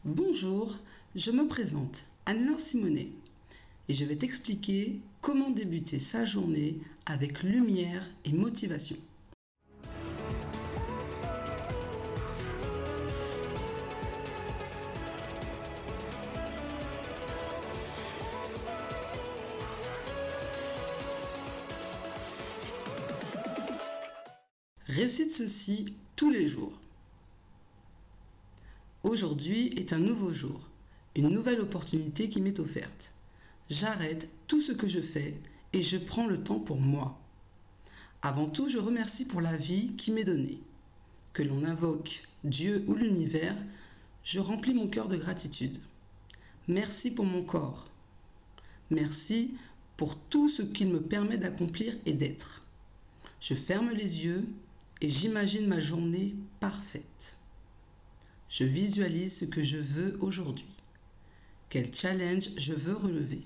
Bonjour, je me présente, Anne-Laure Simonet, et je vais t'expliquer comment débuter sa journée avec lumière et motivation. Récite ceci tous les jours. Aujourd'hui est un nouveau jour, une nouvelle opportunité qui m'est offerte. J'arrête tout ce que je fais et je prends le temps pour moi. Avant tout, je remercie pour la vie qui m'est donnée. Que l'on invoque Dieu ou l'univers, je remplis mon cœur de gratitude. Merci pour mon corps. Merci pour tout ce qu'il me permet d'accomplir et d'être. Je ferme les yeux et j'imagine ma journée parfaite. Je visualise ce que je veux aujourd'hui. Quel challenge je veux relever.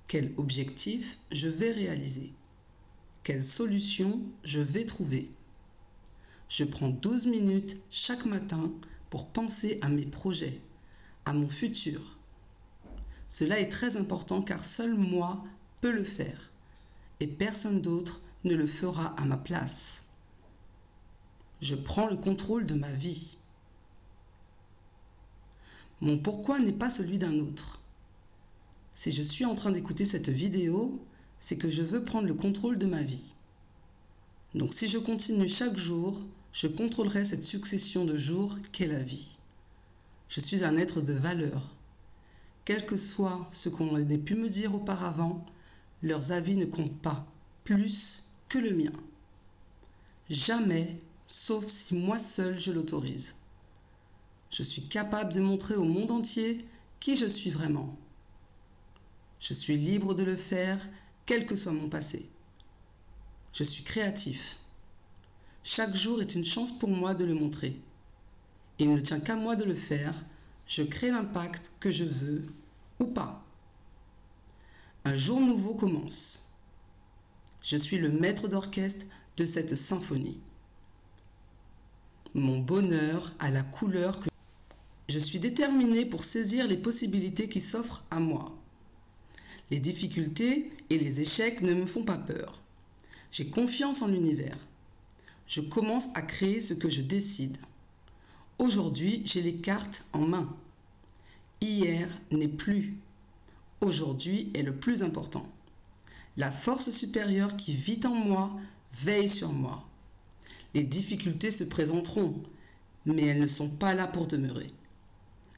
Quel objectif je vais réaliser. Quelle solution je vais trouver. Je prends 12 minutes chaque matin pour penser à mes projets, à mon futur. Cela est très important car seul moi peux le faire et personne d'autre ne le fera à ma place. Je prends le contrôle de ma vie. Mon pourquoi n'est pas celui d'un autre. Si je suis en train d'écouter cette vidéo, c'est que je veux prendre le contrôle de ma vie. Donc si je continue chaque jour, je contrôlerai cette succession de jours qu'est la vie. Je suis un être de valeur. Quel que soit ce qu'on ait pu me dire auparavant, leurs avis ne comptent pas plus que le mien. Jamais, sauf si moi seul je l'autorise. Je suis capable de montrer au monde entier qui je suis vraiment. Je suis libre de le faire, quel que soit mon passé. Je suis créatif. Chaque jour est une chance pour moi de le montrer. Il ne tient qu'à moi de le faire, je crée l'impact que je veux ou pas. Un jour nouveau commence. Je suis le maître d'orchestre de cette symphonie. Mon bonheur a la couleur que je suis déterminé pour saisir les possibilités qui s'offrent à moi. Les difficultés et les échecs ne me font pas peur. J'ai confiance en l'univers. Je commence à créer ce que je décide. Aujourd'hui, j'ai les cartes en main. Hier n'est plus. Aujourd'hui est le plus important. La force supérieure qui vit en moi veille sur moi. Les difficultés se présenteront, mais elles ne sont pas là pour demeurer.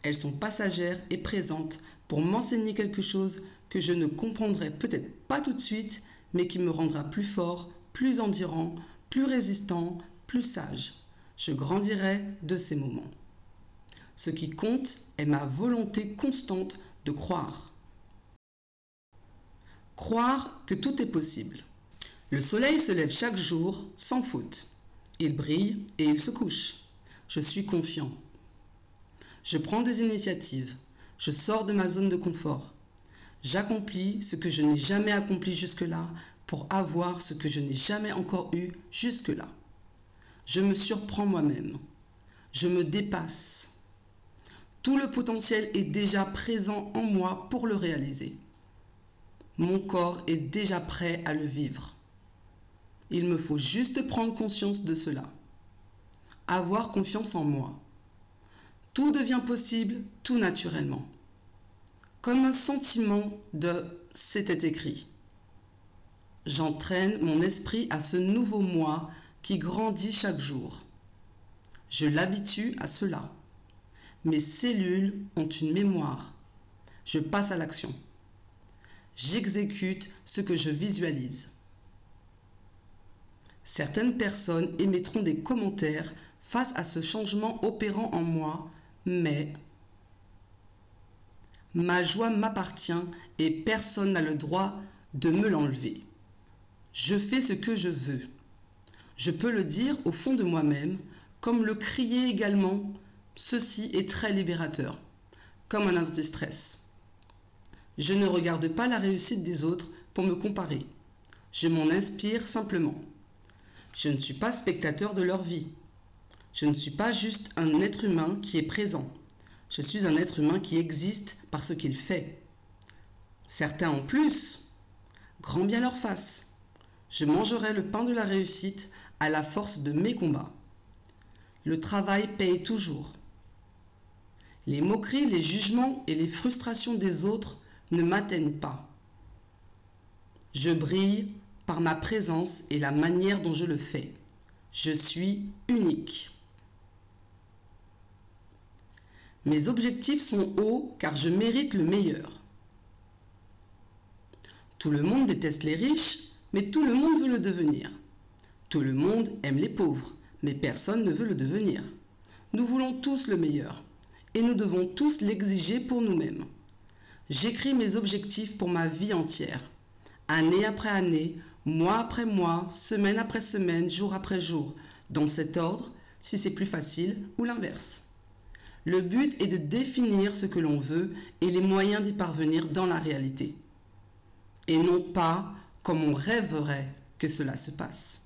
Elles sont passagères et présentes pour m'enseigner quelque chose que je ne comprendrai peut-être pas tout de suite, mais qui me rendra plus fort, plus endurant, plus résistant, plus sage. Je grandirai de ces moments. Ce qui compte est ma volonté constante de croire. Croire que tout est possible. Le soleil se lève chaque jour sans faute. Il brille et il se couche. Je suis confiant. Je prends des initiatives. Je sors de ma zone de confort. J'accomplis ce que je n'ai jamais accompli jusque-là pour avoir ce que je n'ai jamais encore eu jusque-là. Je me surprends moi-même. Je me dépasse. Tout le potentiel est déjà présent en moi pour le réaliser. Mon corps est déjà prêt à le vivre. Il me faut juste prendre conscience de cela. Avoir confiance en moi. Tout devient possible tout naturellement. Comme un sentiment de « c'était écrit ». J'entraîne mon esprit à ce nouveau moi qui grandit chaque jour. Je l'habitue à cela. Mes cellules ont une mémoire. Je passe à l'action. J'exécute ce que je visualise. Certaines personnes émettront des commentaires face à ce changement opérant en moi, mais ma joie m'appartient et personne n'a le droit de me l'enlever. Je fais ce que je veux. Je peux le dire au fond de moi-même, comme le crier également. Ceci est très libérateur, comme un anti-stress. Je ne regarde pas la réussite des autres pour me comparer. Je m'en inspire simplement. Je ne suis pas spectateur de leur vie. Je ne suis pas juste un être humain qui est présent. Je suis un être humain qui existe par ce qu'il fait. Certains en plus, grand bien leur fasse. Je mangerai le pain de la réussite à la force de mes combats. Le travail paye toujours. Les moqueries, les jugements et les frustrations des autres ne m'atteignent pas. Je brille par ma présence et la manière dont je le fais. Je suis unique. Mes objectifs sont hauts car je mérite le meilleur. Tout le monde déteste les riches, mais tout le monde veut le devenir. Tout le monde aime les pauvres, mais personne ne veut le devenir. Nous voulons tous le meilleur, et nous devons tous l'exiger pour nous-mêmes. J'écris mes objectifs pour ma vie entière, année après année, mois après mois, semaine après semaine, jour après jour, dans cet ordre, si c'est plus facile, ou l'inverse. Le but est de définir ce que l'on veut et les moyens d'y parvenir dans la réalité. Et non pas comme on rêverait que cela se passe.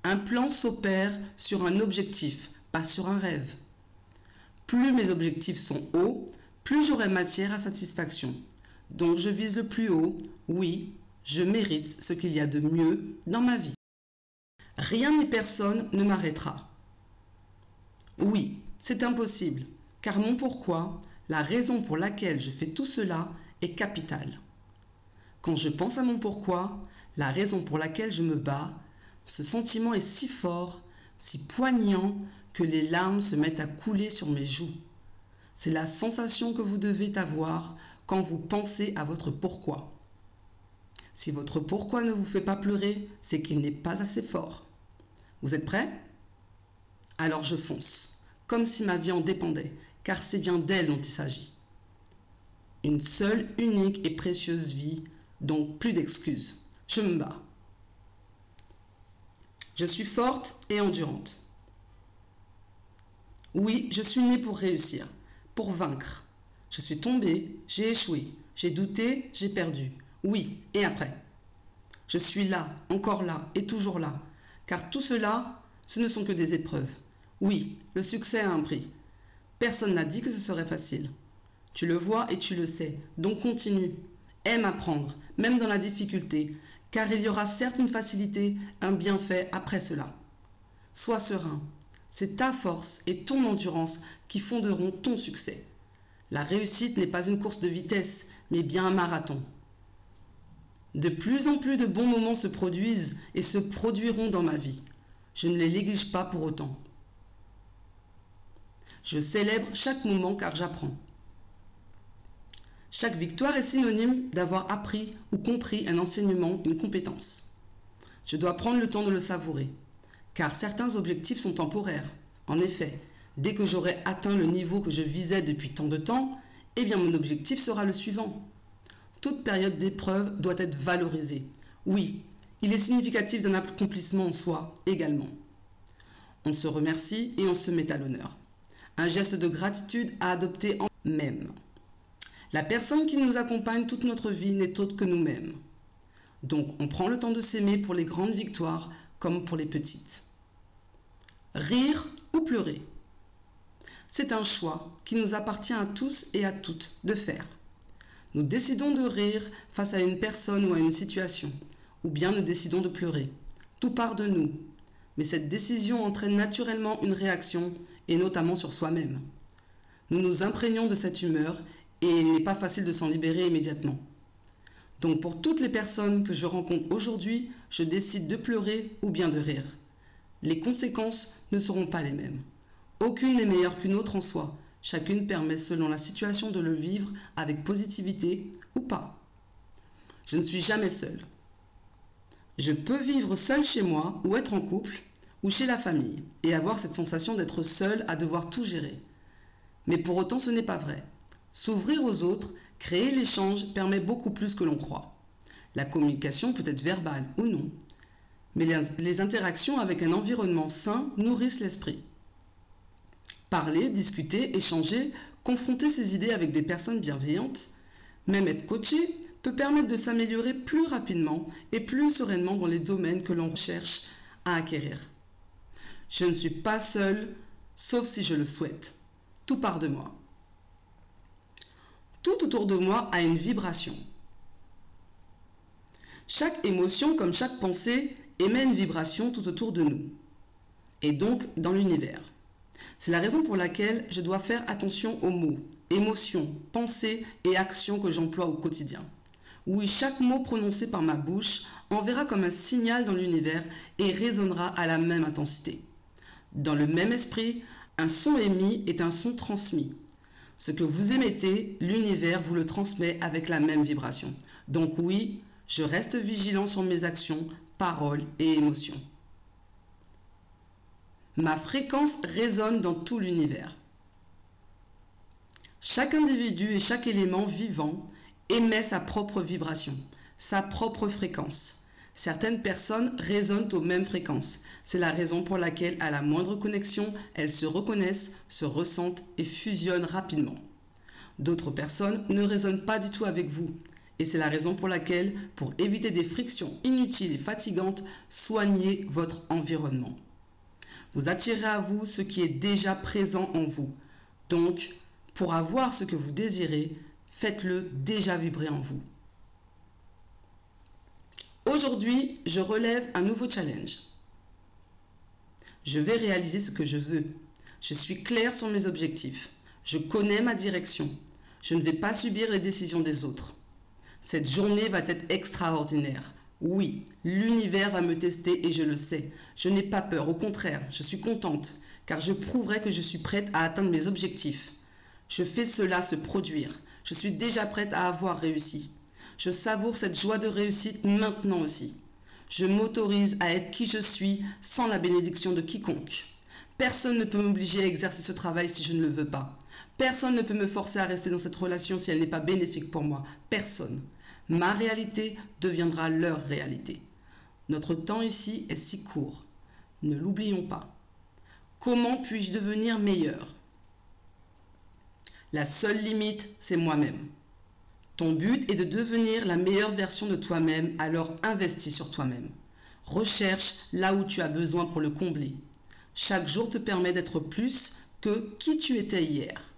Un plan s'opère sur un objectif, pas sur un rêve. Plus mes objectifs sont hauts, plus j'aurai matière à satisfaction. Donc je vise le plus haut, oui, je mérite ce qu'il y a de mieux dans ma vie. Rien ni personne ne m'arrêtera. Oui, c'est impossible, car mon pourquoi, la raison pour laquelle je fais tout cela, est capitale. Quand je pense à mon pourquoi, la raison pour laquelle je me bats, ce sentiment est si fort, si poignant, que les larmes se mettent à couler sur mes joues. C'est la sensation que vous devez avoir quand vous pensez à votre pourquoi. Si votre pourquoi ne vous fait pas pleurer, c'est qu'il n'est pas assez fort. Vous êtes prêts? Alors je fonce, comme si ma vie en dépendait, car c'est bien d'elle dont il s'agit. Une seule, unique et précieuse vie, donc plus d'excuses. Je me bats. Je suis forte et endurante. Oui, je suis née pour réussir, pour vaincre. Je suis tombée, j'ai échoué, j'ai douté, j'ai perdu. Oui, et après? Je suis là, encore là et toujours là, car tout cela, ce ne sont que des épreuves. Oui, le succès a un prix. Personne n'a dit que ce serait facile. Tu le vois et tu le sais, donc continue. Aime apprendre, même dans la difficulté, car il y aura certes une facilité, un bienfait après cela. Sois serein. C'est ta force et ton endurance qui fonderont ton succès. La réussite n'est pas une course de vitesse, mais bien un marathon. De plus en plus de bons moments se produisent et se produiront dans ma vie. Je ne les néglige pas pour autant. Je célèbre chaque moment car j'apprends. Chaque victoire est synonyme d'avoir appris ou compris un enseignement, une compétence. Je dois prendre le temps de le savourer, car certains objectifs sont temporaires. En effet, dès que j'aurai atteint le niveau que je visais depuis tant de temps, eh bien mon objectif sera le suivant. Toute période d'épreuve doit être valorisée. Oui, il est significatif d'un accomplissement en soi également. On se remercie et on se met à l'honneur. Un geste de gratitude à adopter en même. La personne qui nous accompagne toute notre vie n'est autre que nous-mêmes. Donc on prend le temps de s'aimer pour les grandes victoires comme pour les petites. Rire ou pleurer. C'est un choix qui nous appartient à tous et à toutes de faire. Nous décidons de rire face à une personne ou à une situation, ou bien nous décidons de pleurer. Tout part de nous, mais cette décision entraîne naturellement une réaction, et notamment sur soi-même. Nous nous imprégnons de cette humeur, et il n'est pas facile de s'en libérer immédiatement. Donc pour toutes les personnes que je rencontre aujourd'hui, je décide de pleurer ou bien de rire. Les conséquences ne seront pas les mêmes. Aucune n'est meilleure qu'une autre en soi. Chacune permet selon la situation de le vivre avec positivité ou pas. Je ne suis jamais seule. Je peux vivre seule chez moi ou être en couple ou chez la famille et avoir cette sensation d'être seule à devoir tout gérer. Mais pour autant ce n'est pas vrai. S'ouvrir aux autres, créer l'échange permet beaucoup plus que l'on croit. La communication peut être verbale ou non, mais les interactions avec un environnement sain nourrissent l'esprit. Parler, discuter, échanger, confronter ses idées avec des personnes bienveillantes, même être coaché, peut permettre de s'améliorer plus rapidement et plus sereinement dans les domaines que l'on cherche à acquérir. Je ne suis pas seule, sauf si je le souhaite. Tout part de moi. autour de moi a une vibration. Chaque émotion, comme chaque pensée, émet une vibration tout autour de nous, et donc dans l'univers. C'est la raison pour laquelle je dois faire attention aux mots, émotions, pensées et actions que j'emploie au quotidien. Oui, chaque mot prononcé par ma bouche enverra comme un signal dans l'univers et résonnera à la même intensité. Dans le même esprit, un son émis est un son transmis. Ce que vous émettez, l'univers vous le transmet avec la même vibration. Donc oui, je reste vigilant sur mes actions, paroles et émotions. Ma fréquence résonne dans tout l'univers. Chaque individu et chaque élément vivant émet sa propre vibration, sa propre fréquence. Certaines personnes résonnent aux mêmes fréquences. C'est la raison pour laquelle, à la moindre connexion, elles se reconnaissent, se ressentent et fusionnent rapidement. D'autres personnes ne résonnent pas du tout avec vous. Et c'est la raison pour laquelle, pour éviter des frictions inutiles et fatigantes, soignez votre environnement. Vous attirez à vous ce qui est déjà présent en vous. Donc, pour avoir ce que vous désirez, faites-le déjà vibrer en vous. Aujourd'hui, je relève un nouveau challenge. Je vais réaliser ce que je veux. Je suis clair sur mes objectifs. Je connais ma direction. Je ne vais pas subir les décisions des autres. Cette journée va être extraordinaire. Oui, l'univers va me tester et je le sais. Je n'ai pas peur, au contraire, je suis contente, car je prouverai que je suis prête à atteindre mes objectifs. Je fais cela se produire. Je suis déjà prête à avoir réussi. Je savoure cette joie de réussite maintenant aussi. Je m'autorise à être qui je suis sans la bénédiction de quiconque. Personne ne peut m'obliger à exercer ce travail si je ne le veux pas. Personne ne peut me forcer à rester dans cette relation si elle n'est pas bénéfique pour moi. Personne. Ma réalité deviendra leur réalité. Notre temps ici est si court. Ne l'oublions pas. Comment puis-je devenir meilleur? La seule limite, c'est moi-même. Ton but est de devenir la meilleure version de toi-même, alors investis sur toi-même. Recherche là où tu as besoin pour le combler. Chaque jour te permet d'être plus que qui tu étais hier.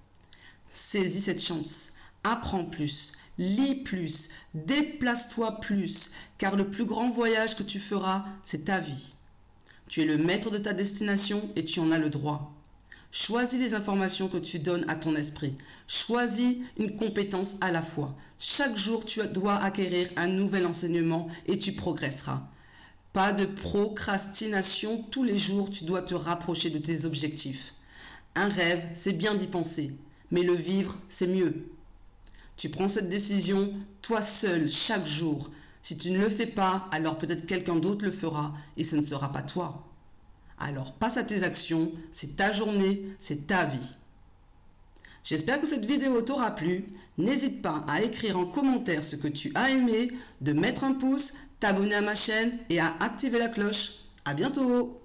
Saisis cette chance. Apprends plus. Lis plus, déplace-toi plus, car le plus grand voyage que tu feras, c'est ta vie. Tu es le maître de ta destination et tu en as le droit. Choisis les informations que tu donnes à ton esprit. Choisis une compétence à la fois. Chaque jour, tu dois acquérir un nouvel enseignement et tu progresseras. Pas de procrastination, tous les jours, tu dois te rapprocher de tes objectifs. Un rêve, c'est bien d'y penser, mais le vivre, c'est mieux. Tu prends cette décision, toi seul, chaque jour. Si tu ne le fais pas, alors peut-être quelqu'un d'autre le fera et ce ne sera pas toi. Alors passe à tes actions, c'est ta journée, c'est ta vie. J'espère que cette vidéo t'aura plu. N'hésite pas à écrire en commentaire ce que tu as aimé, de mettre un pouce, t'abonner à ma chaîne et à activer la cloche. À bientôt!